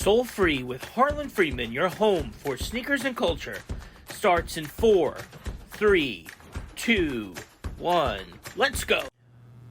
Soul Free with Harlan Friedman, your home for sneakers and culture, starts in 4, 3, 2, 1. Let's go.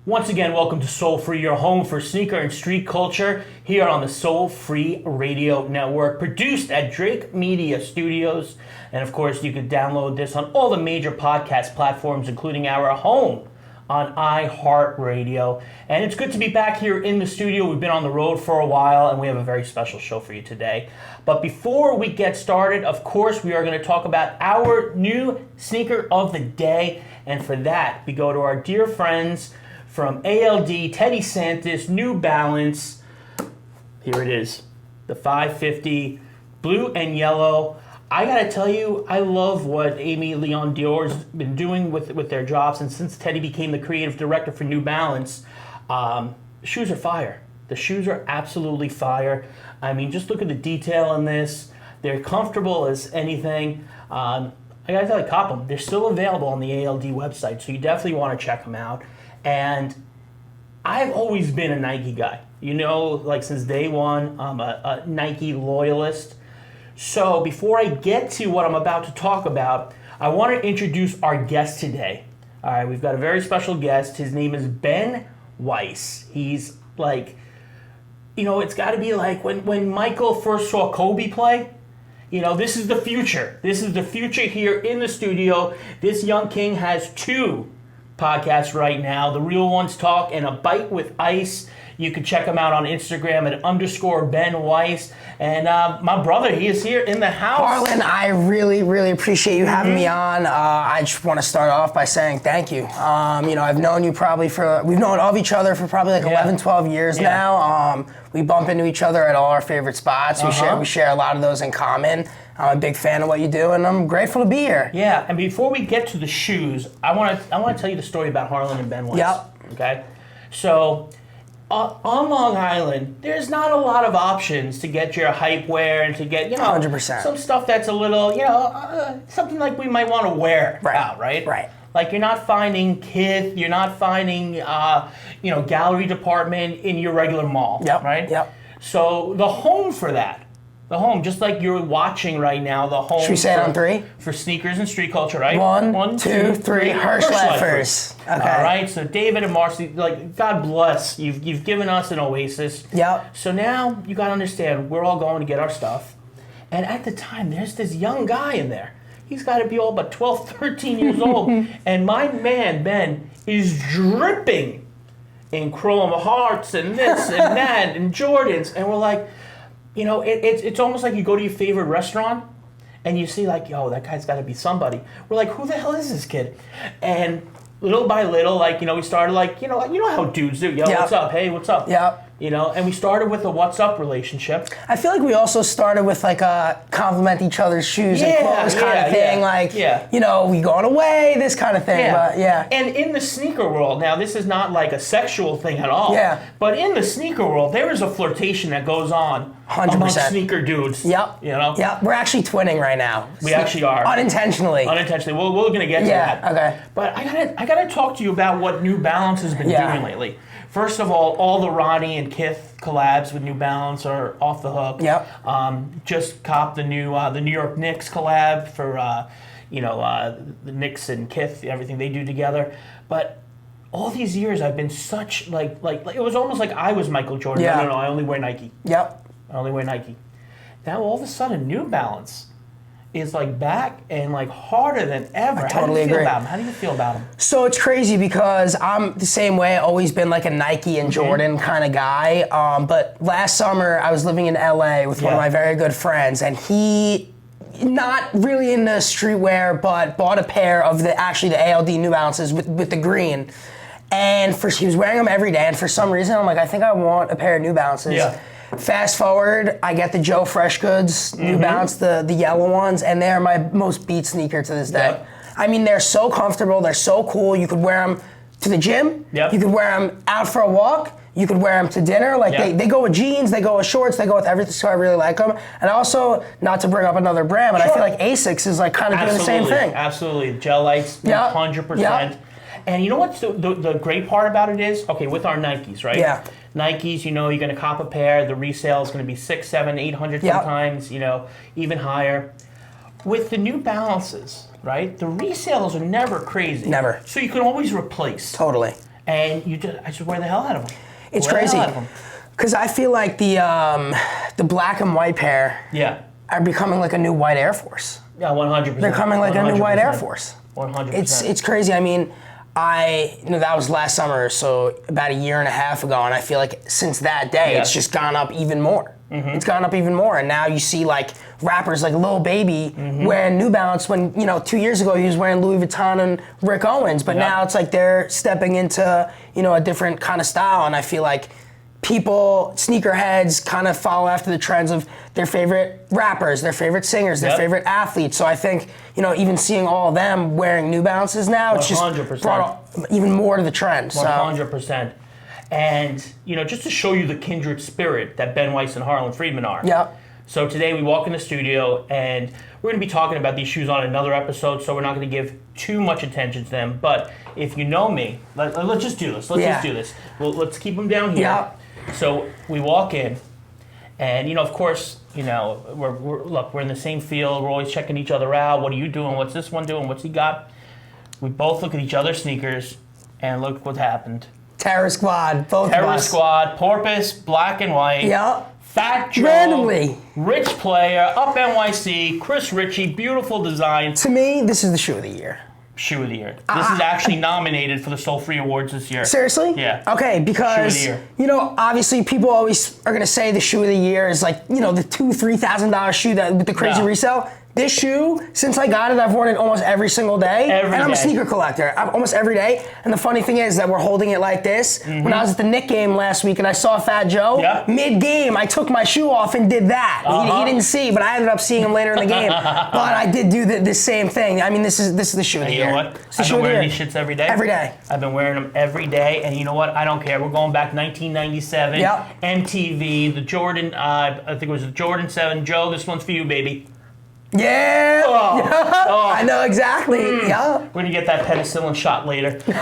Once again, welcome to Soul Free, your home for sneaker and street culture, here on the Soul Free Radio Network, produced at Drake Media Studios. And of course, you can download this on all the major podcast platforms, including our home on iHeartRadio. And it's good to be back here in the studio. We've been on the road for a while, and we have a very special show for you today. But before we get started, of course, we are going to talk about our new sneaker of the day. And for that, we go to our dear friends from ALD, Teddy Santis, New Balance. Here it is, the 550, blue and yellow. I gotta tell you, I love what Amy Leon Dior's been doing with their jobs, and since Teddy became the creative director for New Balance, shoes are fire. The shoes are absolutely fire. I mean, just look at the detail on this. They're comfortable as anything. I gotta tell you, cop them. They're still available on the ALD website, so you definitely want to check them out. And I've always been a Nike guy. You know, like since day one, I'm a Nike loyalist. So before I get to what I'm about to talk about, I want to introduce our guest today. All right, we've got a very special guest. His name is Ben Weiss. He's like, you know, it's got to be like when Michael first saw Kobe play. You know, this is the future. This is the future here in the studio. This young king has two podcasts right now. The Real Ones Talk and A Bite with Ice. You can check him out on Instagram at _Ben Weiss. And my brother, he is here in the house. Harlan, I really, really appreciate you having me on. I just want to start off by saying thank you. You know, I've known you we've known of each other for probably like 11, 12 years now. We bump into each other at all our favorite spots. We share a lot of those in common. I'm a big fan of what you do, and I'm grateful to be here. Yeah, and before we get to the shoes, I want to tell you the story about Harlan and Ben Weiss. Yep. Okay? So, on Long Island, there's not a lot of options to get your hype wear and to get, you know, 100%. Some stuff that's a little, you know, something like we might want to wear out, right? Right. Like you're not finding Kith, you're not finding, you know, gallery department in your regular mall, right? Yep. So the home for that, just like you're watching right now, the home. Should we say it on three? For sneakers and street culture, right? One, two, three. Hirschleffers. Okay. All right. So David and Marcy, like, God bless, you've given us an oasis. Yep. So now you got to understand, we're all going to get our stuff, and at the time, there's this young guy in there. He's got to be all but 12, 13 years old, and my man Ben is dripping in Chrome Hearts and this and that and Jordans, and we're like, you know, it's almost like you go to your favorite restaurant and you see like, yo, that guy's got to be somebody. We're like, who the hell is this kid? And little by little, like, you know, we started like, you know how dudes do. Yo, what's up? Hey, what's up? Yep. You know, and we started with a what's up relationship. I feel like we also started with like a compliment each other's shoes and clothes kind of thing. Like, you know, we going away, this kind of thing. But And in the sneaker world, now this is not like a sexual thing at all. Yeah. But in the sneaker world, there is a flirtation that goes on 100%. amongst sneaker dudes. Yep. You know? Yep. We're actually twinning right now. We actually are. Unintentionally. We're going to get to that. Okay. But I gotta talk to you about what New Balance has been doing lately. First of all the Ronnie and Kith collabs with New Balance are off the hook. Yep. Just copped the New York Knicks collab for the Knicks and Kith, everything they do together. But all these years I've been such like it was almost like I was Michael Jordan. Yeah. No, I only wear Nike. Yep. I only wear Nike. Now all of a sudden New Balance is like back and like harder than ever. I totally agree. How do you feel about them? So it's crazy because I'm the same way. Always been like a Nike and Jordan kind of guy. But last summer I was living in LA with one of my very good friends, and he, not really into streetwear, but bought a pair of the ALD New Balances with the green. And he was wearing them every day, and for some reason I'm like, I think I want a pair of New Balances. Yeah. Fast forward, I get the Joe Fresh Goods New Balance, the yellow ones, and they're my most beat sneaker to this day. Yep. I mean, they're so comfortable, they're so cool. You could wear them to the gym, you could wear them out for a walk, you could wear them to dinner. Like they go with jeans, they go with shorts, they go with everything, so I really like them. And also, not to bring up another brand, but I feel like Asics is like kind of doing the same thing. Absolutely, Gel Lights, 100%. And you know what's the great part about it is, okay, with our Nikes, right? Yeah. Nikes, you know, you're going to cop a pair. The resale is going to be $600, $700, $800 sometimes, you know, even higher. With the New Balances, right, the resales are never crazy. Never. So you can always replace. Totally. And I just wear the hell out of them. It's crazy. Because I feel like the black and white pair are becoming like a new white Air Force. Yeah, 100%. They're coming like 100%. A new white Air Force. 100%. It's crazy. I mean, that was last summer, so about a year and a half ago, and I feel like since that day, it's just gone up even more. Mm-hmm. It's gone up even more, and now you see like rappers like Lil Baby wearing New Balance when, 2 years ago he was wearing Louis Vuitton and Rick Owens, but now it's like they're stepping into, a different kind of style, and I feel like people, sneakerheads, kind of follow after the trends of their favorite rappers, their favorite singers, their favorite athletes. So I think, even seeing all of them wearing New Balances now, it's just brought even more to the trend. 100%. And, just to show you the kindred spirit that Ben Weiss and Harlan Friedman are. Yeah. So today we walk in the studio and we're going to be talking about these shoes on another episode, so we're not going to give too much attention to them. But if you know me, let's just do this. Let's just do this. Well, let's keep them down here. Yeah. So we walk in, and of course, we're in the same field. We're always checking each other out. What are you doing? What's this one doing? What's he got? We both look at each other's sneakers, and look what happened. Terror Squad, both of us. Terror Squad, Porpoise, black and white. Yep. Fat Joe, randomly. Rich Player, Up NYC, Chris Ritchie, beautiful design. To me, this is the shoe of the year. Shoe of the year. This is actually nominated for the Soul Free Awards this year. Seriously? Yeah. Okay, because, shoe of the year. Obviously people always are going to say the shoe of the year is like, the $2,000, $3,000 shoe that with the crazy resale. This shoe, since I got it, I've worn it almost every single day. And I'm a sneaker collector, almost every day. And the funny thing is that we're holding it like this. Mm-hmm. When I was at the Knick game last week and I saw Fat Joe, mid-game, I took my shoe off and did that. He didn't see, but I ended up seeing him later in the game. But I did do the same thing. I mean, this is the shoe of the year. You know what? I've been wearing these shits every day. Every day. I've been wearing them every day, and you know what? I don't care. We're going back 1997, MTV, the Jordan, I think it was the Jordan 7. Joe, this one's for you, baby. Yeah. I know exactly. Yeah. We're going to get that penicillin shot later. But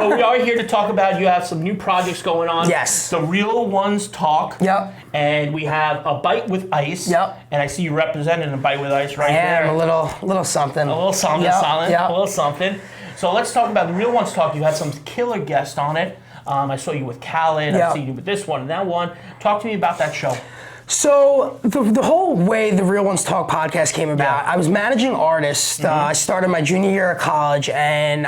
we are here to talk about, you have some new projects going on. Yes. The Real Ones Talk. Yep. And we have a Bite with Ice. Yep. And I see you representing a Bite with Ice right there. A little something. A little something, a little something. So let's talk about the Real Ones Talk. You had some killer guests on it. I saw you with Khaled. I see you with this one and that one. Talk to me about that show. So the whole way the Real Ones Talk podcast came about, I was managing artists. I started my junior year of college, and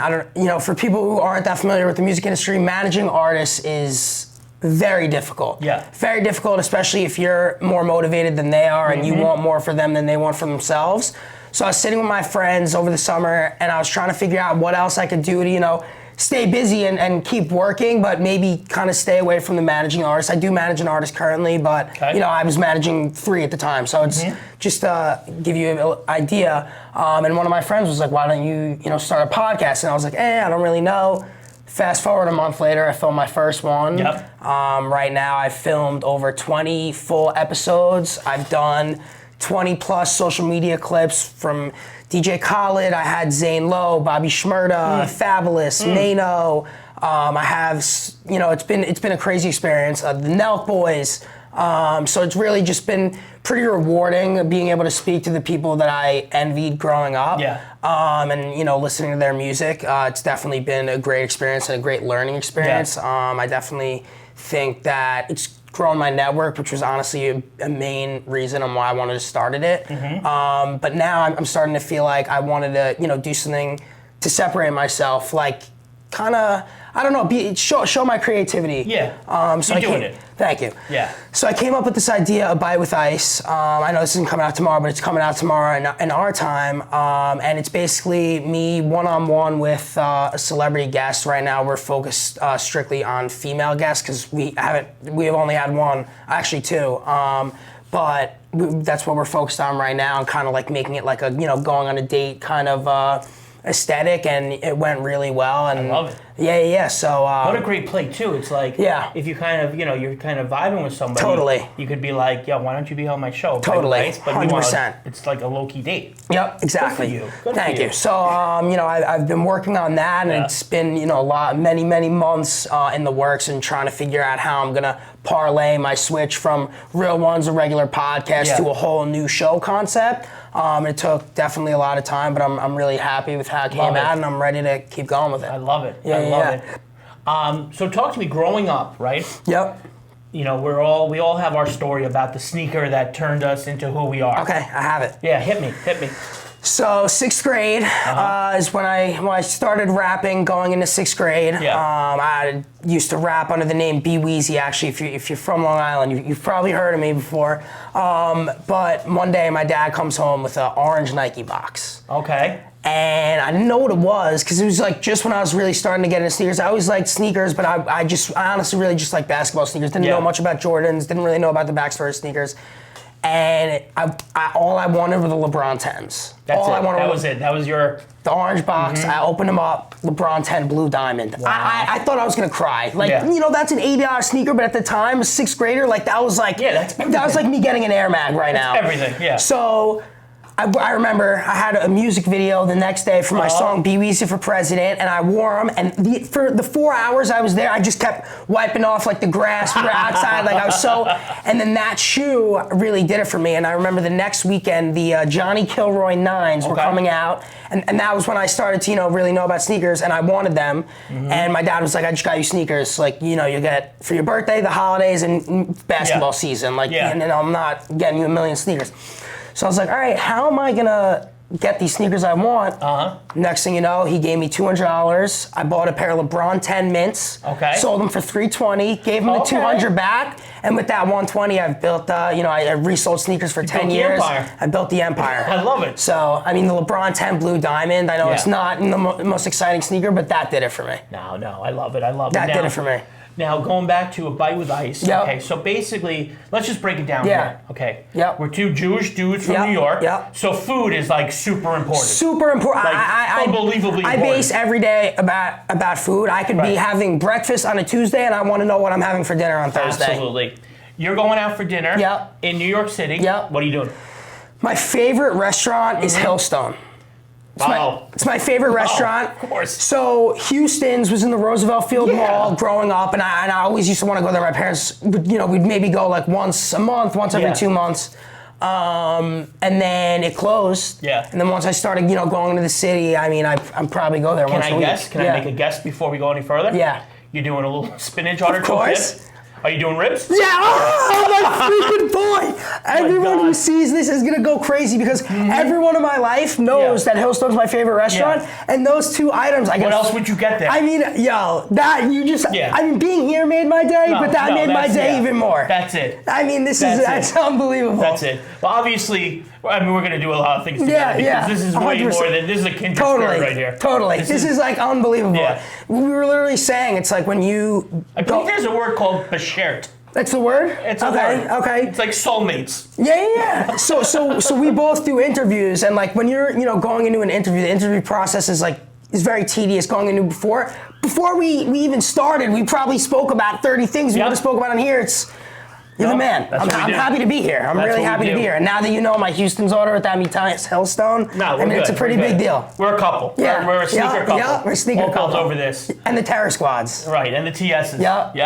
for people who aren't that familiar with the music industry, managing artists is very difficult. Yeah. Very difficult, especially if you're more motivated than they are and you want more for them than they want for themselves. So I was sitting with my friends over the summer, and I was trying to figure out what else I could do to, stay busy and keep working, but maybe kind of stay away from the managing artist. I do manage an artist currently, but I was managing 3 at the time. So it's just to give you an idea. And one of my friends was like, why don't you, start a podcast? And I was like, I don't really know. Fast forward a month later, I filmed my first one. Yep. Right now I've filmed over 20 full episodes. I've done 20 plus social media clips from DJ Khaled. I had Zane Lowe, Bobby Shmurda, Fabulous, Mano. I have, it's been a crazy experience. The Nelk Boys. So it's really just been pretty rewarding being able to speak to the people that I envied growing up. Yeah. And listening to their music. It's definitely been a great experience and a great learning experience. Yeah. I definitely think that it's grown my network, which was honestly a main reason on why I wanted to start it. But now I'm starting to feel like I wanted to, do something to separate myself, like kind of, I don't know, show my creativity. Yeah. So You're doing it. Thank you. Yeah. So I came up with this idea of Bite with Ice. I know this isn't coming out tomorrow, but it's coming out tomorrow in our time. And it's basically me one-on-one with a celebrity guest. Right now we're focused strictly on female guests because we have only had one, actually 2. But that's what we're focused on right now, and kind of like making it like a, going on a date kind of aesthetic, and it went really well. And I love it. Yeah. So what a great play too. It's like if you kind of you're kind of vibing with somebody. Totally. You could be like, why don't you be on my show? Totally. Right? But 100%. It's like a low key date. Yep. Exactly. Good for you. Good Thank for you. So I've been working on that, and it's been many months in the works, and trying to figure out how I'm gonna parlay my switch from Real Ones, a regular podcast, to a whole new show concept. It took definitely a lot of time, but I'm really happy with how it came out, and I'm ready to keep going with it. I love it. I love it. So talk to me. Growing up, right? Yep. We all have our story about the sneaker that turned us into who we are. Okay, I have it. Yeah, hit me. So 6th grade is when I started rapping, going into 6th grade. Yeah. I used to rap under the name B Weezy. Actually, if you're from Long Island, you've probably heard of me before. But one day my dad comes home with an orange Nike box. Okay. And I didn't know what it was, because it was like just when I was really starting to get into sneakers. I always liked sneakers, but I honestly really just liked basketball sneakers. Didn't know much about Jordans, didn't really know about the backstory of sneakers. And all I wanted were the LeBron 10s. That was it. That was your... The orange box, I opened them up, LeBron 10 Blue Diamond. Wow. I thought I was gonna cry. That's an $80 sneaker, but at the time, a 6th grader, that was like... Yeah, that's everything. That was like me getting an Air Mag right now. Everything, yeah. So... I remember I had a music video the next day for my song Be Weezy for President, and I wore them, and for the 4 hours I was there, I just kept wiping off the grass outside, I was so, and then that shoe really did it for me. And I remember the next weekend, the Johnny Kilroy 9s were coming out, and that was when I started to, really know about sneakers, and I wanted them, and my dad was like, I just got you sneakers, you get for your birthday, the holidays, and basketball season, and then I'm not getting you a million sneakers. So I was like, all right, how am I gonna get these sneakers I want? Next thing you know, he gave me $200. I bought a pair of LeBron 10 mints. Okay. Sold them for $320. Gave him the $200 back, and with that $120, I've built. I resold sneakers for 10 years. I built the empire. I love it. So the LeBron 10 Blue Diamond. I know it's not the most exciting sneaker, but that did it for me. No, I love it. That did it for me. Now, going back to a bite with ice. Yep. Okay, so basically, let's just break it down here. Okay. Yep. We're two Jewish dudes from New York. Yep. So food is super important. Super important. Unbelievably important. I base every day about food. I could be having breakfast on a Tuesday, and I want to know what I'm having for dinner on Thursday. Absolutely. You're going out for dinner. Yep. In New York City. Yep. What are you doing? My favorite restaurant is Hillstone. It's my favorite restaurant. Of course. So Houston's was in the Roosevelt Field Mall growing up, and I always used to want to go there. My parents would, we'd maybe go once a month, once every 2 months. And then it closed. Yeah. And then once I started, going into the city, I'm probably go there once a week. Can I make a guess before we go any further? Yeah. You're doing a little spinach on Of course. Are you doing ribs? Yeah, my freaking boy! Everyone who sees this is gonna go crazy, because everyone in my life knows that Hillstone's my favorite restaurant, and those two items, I guess. What else would you get there? Being here made my day, but that made my day even more. That's it. That's unbelievable. That's it. Well, obviously, we're gonna do a lot of things together, because this is way 100%. more than, this is a kindred spirit right here. Totally. This is unbelievable. Yeah. We were literally saying, it's like when you... I think there's a word called bashert. That's the word? It's a word. Okay. It's like soulmates. Yeah. So we both do interviews, and when you're going into an interview, the interview process is very tedious. Going into before we even started, we probably spoke about 30 things we would have spoke about on here. You're the man. I'm happy to be here. I'm really happy to be here. And now that you know my Houston's order at that Matthias Hillstone, it's a pretty big deal. We're a couple. Yeah. We're a sneaker couple. Yeah, we're a sneaker couple. over this. And the Terror Squads. Right, and the TSs. Yep.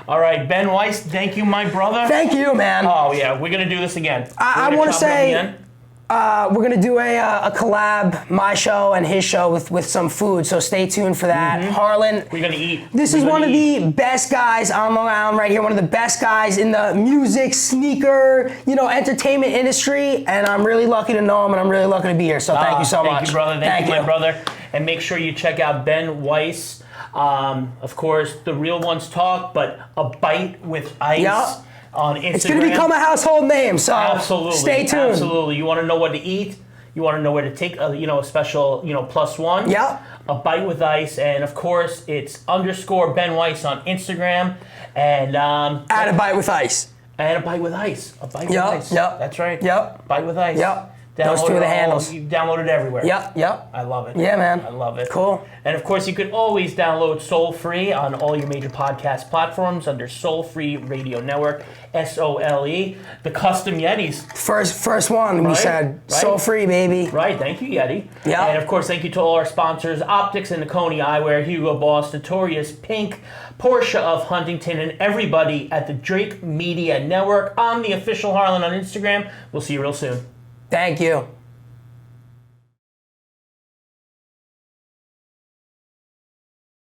All right, Ben Weiss, thank you, my brother. Thank you, man. Oh, yeah, we're going to do this again. I want to say... we're going to do a collab, my show and his show, with some food, so stay tuned for that. Harlan. We're going to eat. This is one of the best guys on Long Island right here, one of the best guys in the music, sneaker, entertainment industry, and I'm really lucky to know him, and I'm really lucky to be here, so thank you so much. Thank you, brother. Thank you, my brother. And make sure you check out Ben Weiss. Of course, The Real Ones Talk, but A Bite with Ice. On Instagram. It's going to become a household name, so stay tuned. Absolutely. You want to know what to eat. You want to know where to take a special, +1. Yep. A Bite with Ice. And, of course, it's _ Ben Weiss on Instagram. And at A Bite with Ice. And A Bite with Ice. A Bite with Ice. Yep. That's right. Yep. Bite with Ice. Yep. Those two are the handles. You download it everywhere. Yep. I love it. Yeah, man. I love it. Cool. And of course, you can always download Soul Free on all your major podcast platforms under Soul Free Radio Network, SOLE. The custom Yetis. First one, we said. Right. Soul Free, baby. Right, thank you, Yeti. Yeah. And of course, thank you to all our sponsors, Optics and Coney Eyewear, Hugo Boss, Notorious Pink, Porsche of Huntington, and everybody at the Drake Media Network. I'm the official Harlan on Instagram. We'll see you real soon. Thank you.